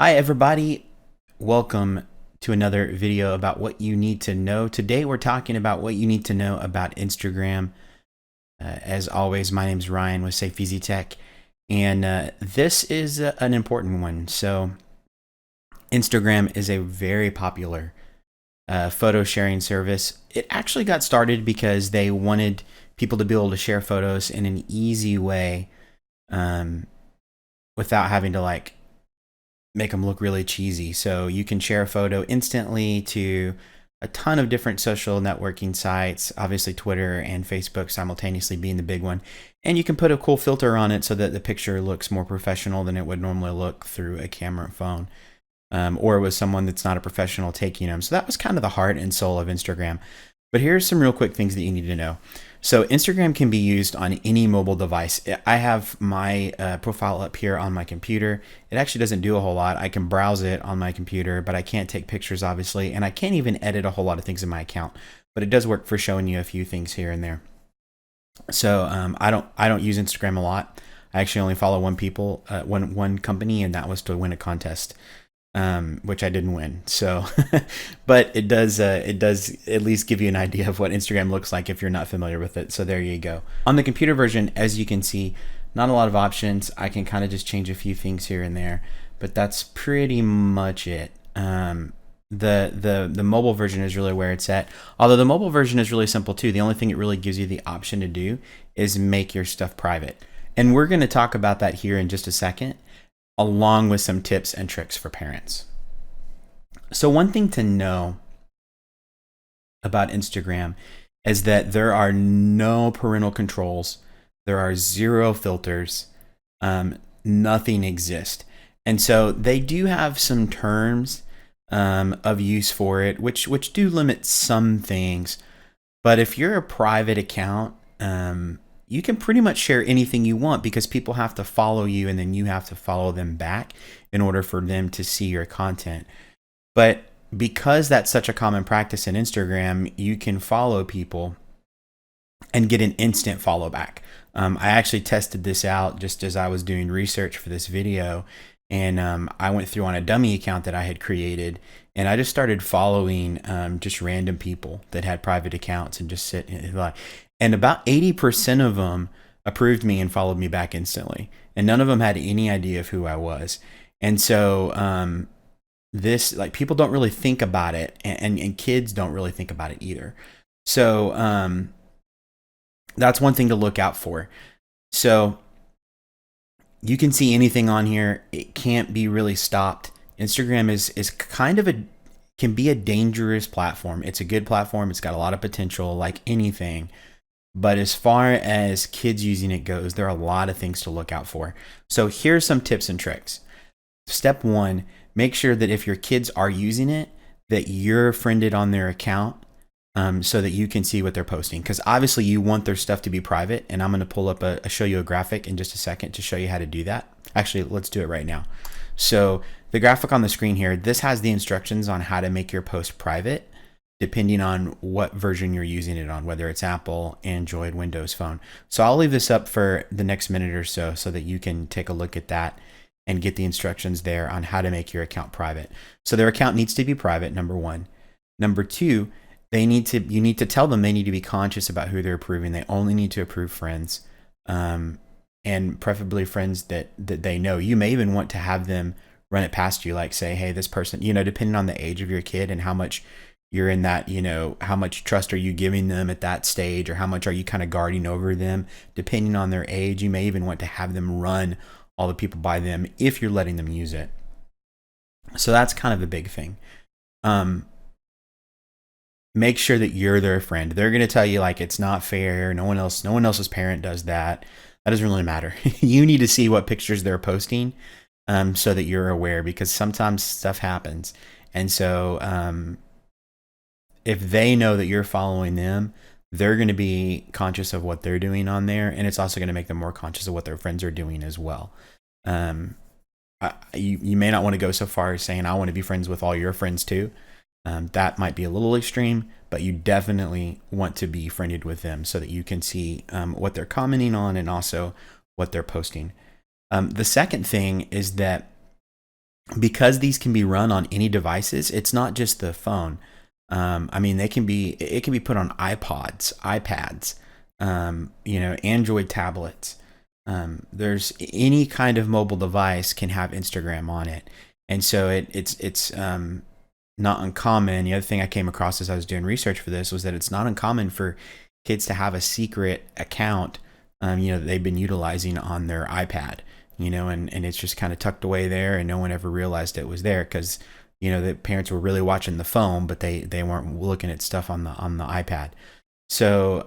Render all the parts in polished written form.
Hi everybody, welcome to another video about what you need to know. Today we're talking about what you need to know about Instagram. As always, my name is Ryan with Safe Easy Tech, and this is an important one. So Instagram is a very popular photo sharing service. It actually got started because they wanted people to be able to share photos in an easy way without having to make them look really cheesy. So you can share a photo instantly to a ton of different social networking sites, obviously Twitter and Facebook simultaneously being the big one. And you can put a cool filter on it so that the picture looks more professional than it would normally look through a camera phone. Or with someone that's not a professional taking them. So that was kind of the heart and soul of Instagram. But here's some real quick things that you need to know. So Instagram can be used on any mobile device. I have my profile up here on my computer. It actually doesn't do a whole lot. I can browse it on my computer, but I can't take pictures, obviously, and I can't even edit a whole lot of things in my account. But it does work for showing you a few things here and there. So I don't use Instagram a lot. I actually only follow one company, and that was to win a contest. Which I didn't win. So, but it does at least give you an idea of what Instagram looks like if you're not familiar with it. So there you go. On the computer version, as you can see, not a lot of options. I can kind of just change a few things here and there, but that's pretty much it. The mobile version is really where it's at. Although the mobile version is really simple too. The only thing it really gives you the option to do is make your stuff private. And we're going to talk about that here in just a second, along with some tips and tricks for parents. So one thing to know about Instagram is that there are no parental controls. There are zero filters. Nothing exists. And so they do have some terms of use for it, which do limit some things. But if you're a private account, you can pretty much share anything you want because people have to follow you and then you have to follow them back in order for them to see your content. But because that's such a common practice in Instagram, you can follow people and get an instant follow back. I actually tested this out just as I was doing research for this video, and I went through on a dummy account that I had created, and I just started following just random people that had private accounts and just and about 80% of them approved me and followed me back instantly. And none of them had any idea of who I was. And so people don't really think about it, and kids don't really think about it either. So that's one thing to look out for. So you can see anything on here. It can't be really stopped. Instagram is kind of can be a dangerous platform. It's a good platform. It's got a lot of potential, like anything. But as far as kids using it goes, there are a lot of things to look out for. So here's some tips and tricks. Step one, make sure that if your kids are using it, that you're friended on their account so that you can see what they're posting. Because obviously you want their stuff to be private. And I'm going to pull up show you a graphic in just a second to show you how to do that. Actually, let's do it right now. So the graphic on the screen here, this has the instructions on how to make your post private, depending on what version you're using it on, whether it's Apple, Android, Windows Phone. So I'll leave this up for the next minute or so that you can take a look at that and get the instructions there on how to make your account private. So their account needs to be private, number one. Number two, you need to tell them they need to be conscious about who they're approving. They only need to approve friends, and preferably friends that they know. You may even want to have them run it past you, like say, hey, this person, depending on the age of your kid and how much you're in that, how much trust are you giving them at that stage, or how much are you kind of guarding over them, depending on their age. You may even want to have them run all the people by them if you're letting them use it. So that's kind of a big thing. Make sure that you're their friend. They're going to tell you it's not fair. No one else's parent does that. That doesn't really matter. You need to see what pictures they're posting so that you're aware, because sometimes stuff happens. And so if they know that you're following them, they're going to be conscious of what they're doing on there. And it's also going to make them more conscious of what their friends are doing as well. You may not want to go so far as saying, I want to be friends with all your friends too. That might be a little extreme, but you definitely want to be friended with them so that you can see what they're commenting on and also what they're posting. The second thing is that because these can be run on any devices, it's not just the phone. I mean, it can be put on iPods, iPads, Android tablets. There's any kind of mobile device can have Instagram on it, and so it's not uncommon. The other thing I came across as I was doing research for this was that it's not uncommon for kids to have a secret account, that they've been utilizing on their iPad, and it's just kind of tucked away there, and no one ever realized it was there because the parents were really watching the phone, but they weren't looking at stuff on the iPad. So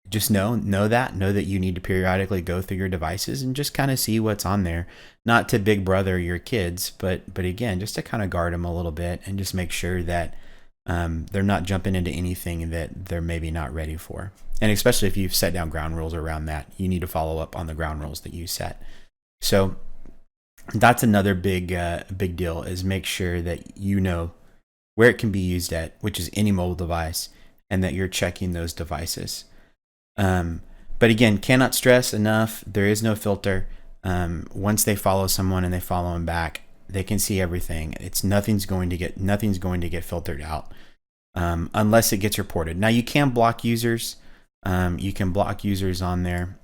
just know that you need to periodically go through your devices and just kind of see what's on there, not to big brother your kids, but again, just to kind of guard them a little bit and just make sure that they're not jumping into anything that they're maybe not ready for. And especially if you've set down ground rules around that, you need to follow up on the ground rules that you set. So that's another big deal, is make sure that you know where it can be used at, which is any mobile device, and that you're checking those devices. But again, cannot stress enough, there is no filter. Once they follow someone and they follow them back, they can see everything. Nothing's going to get filtered out, unless it gets reported. Now you can block users. You can block users on there.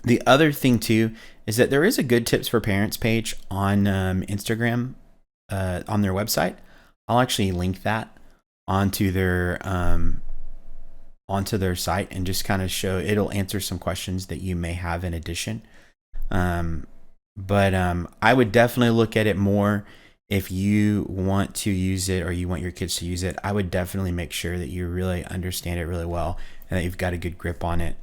The other thing too is that there is a good tips for parents page on Instagram, on their website. I'll actually link that onto their site and just kind of it'll answer some questions that you may have in addition. But I would definitely look at it more if you want to use it or you want your kids to use it. I would definitely make sure that you really understand it really well and that you've got a good grip on it.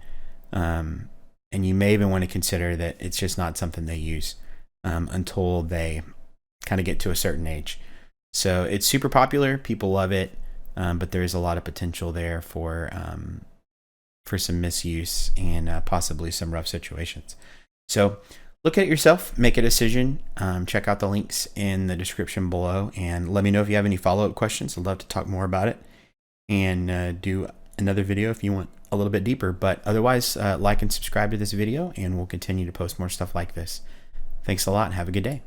And you may even want to consider that it's just not something they use until they kind of get to a certain age. So it's super popular. People love it. But there is a lot of potential there for some misuse and possibly some rough situations. So look at it yourself, make a decision. Check out the links in the description below, and let me know if you have any follow-up questions. I'd love to talk more about it and do another video if you want a little bit deeper. But otherwise, like and subscribe to this video, and we'll continue to post more stuff like this. Thanks a lot and have a good day.